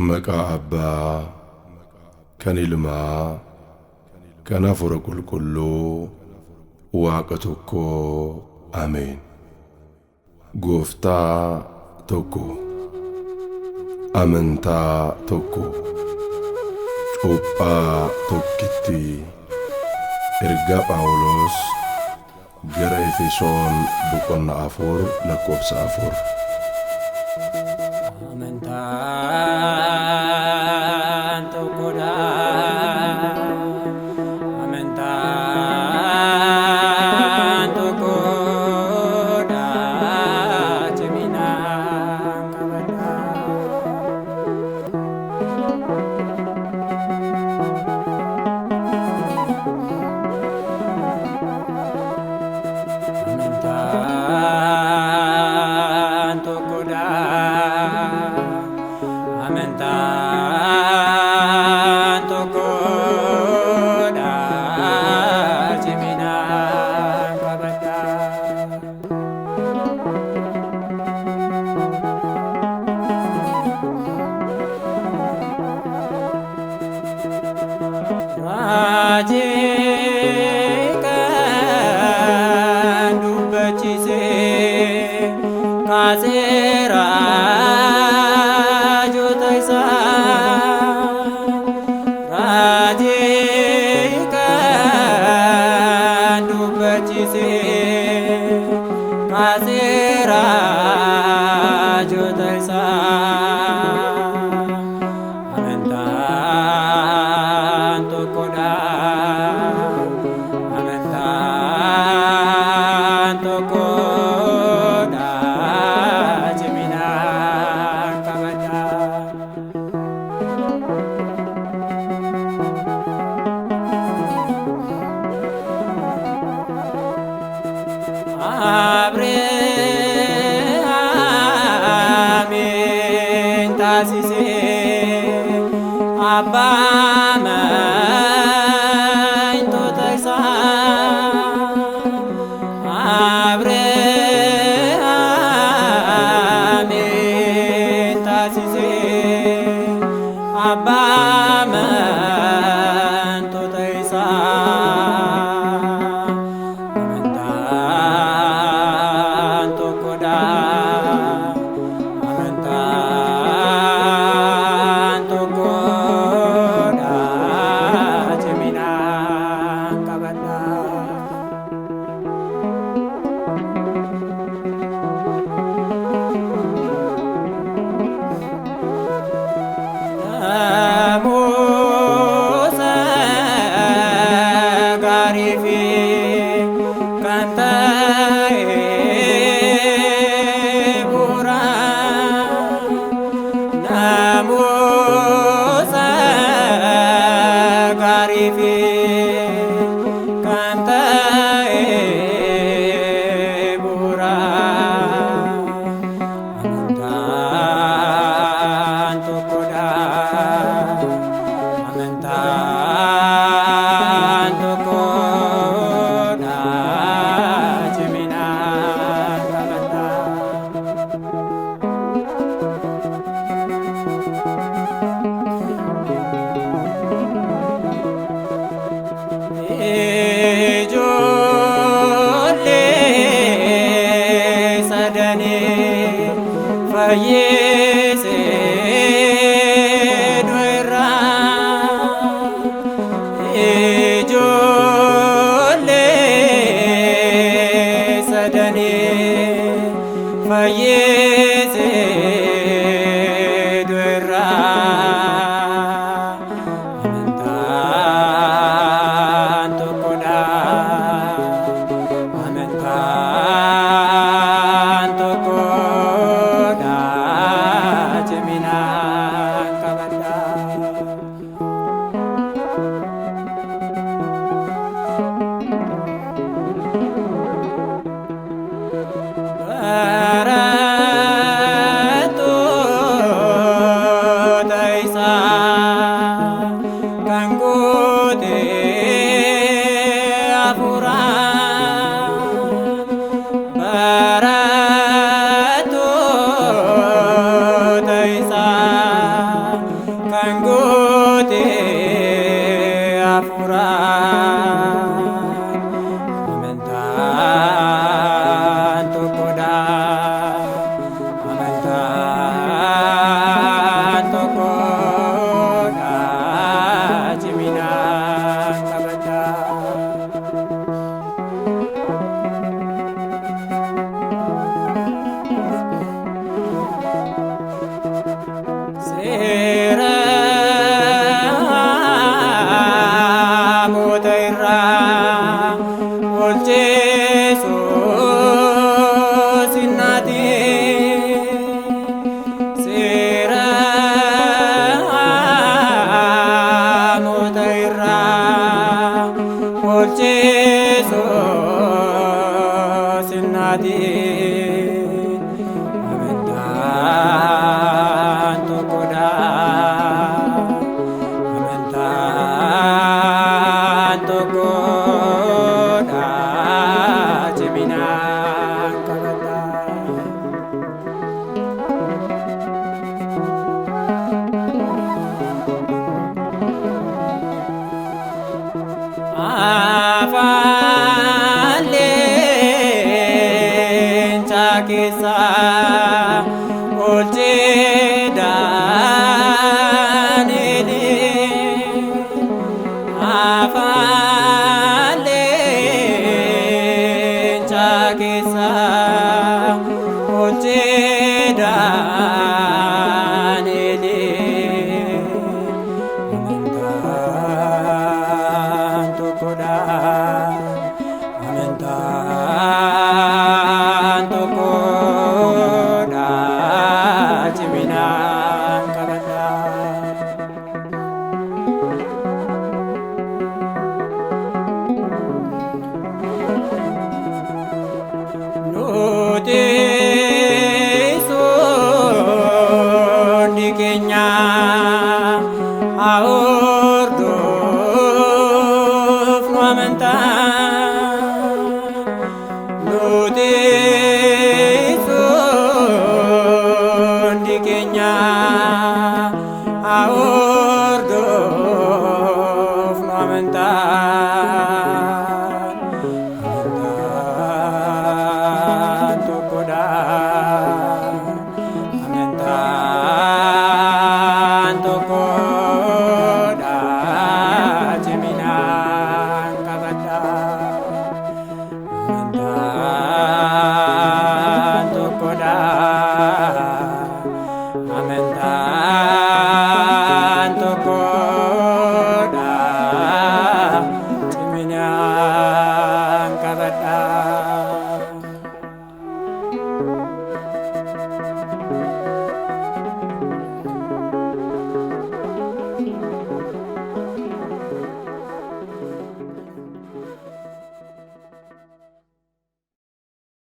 Maqaa Abbaa, kan Ilmaa, kan Hafuura Qulqulluu, Waaqa tokkoo. Ameen. Gooftaa tokko, amantaa tokko, cuuphaa tokkitti. Ergaa Phaawulos gara Efesoon boqonnaa 4:4. Amantaan tokkodha, amantaan tokkodha, ciminaan qabadha. Amantaan tokkodha, amantaan tokkodha, ciminaan qabadha. Raajii kan dubbachiise kaaseera raajota isaa. Raajii kan dubbachiise kaaseera raajota isaa. Amantaan tokkodha, amantaan tokkodha, ciminaan qabadha. Abrahaamin taasise abbaa amantoota isaa. Abrahaamin taasise abbaa amantoota isaa. Amantaan tokkodha, amantaan tokkodha, ciminaan qabadha. Namoota gaarii fi kan ta'e bu'uura. Namoota gaarii fi kan ta'e bu'uura. Amantaan tokkodha, amantaan tokkodha, ciminaan qabadha. Ijoollee sadanii fayyisee du'eerraa. Ijoollee sadanii fayyisee du'eerraa. Amantaan tokkodha, amantaan tokkodha, ciminaan qabadha. Barattoota isaa kan goote hafuuraan. Barattoota isaa kan goote hafuuraan amantaan tokkodha. Amantaan tokkodha ciminaan qabadha. Seera moota irraa oolcheesoo sinnaati. Seera moota irraa oolcheesoo sinnaati. Amantaan tokkodha. Amantaan tokkodha ciminaan qabadha. Afaan leencaa keessaa oolchee Daani'eli. Afaan leencaa keessaa oolchee Daani'eli. Amantaan tokkodha. Amantaan tokkodha ciminaan qabadha. Nuti hundi keenya haa hordofnu amantaan. Nuti hundi keenya haa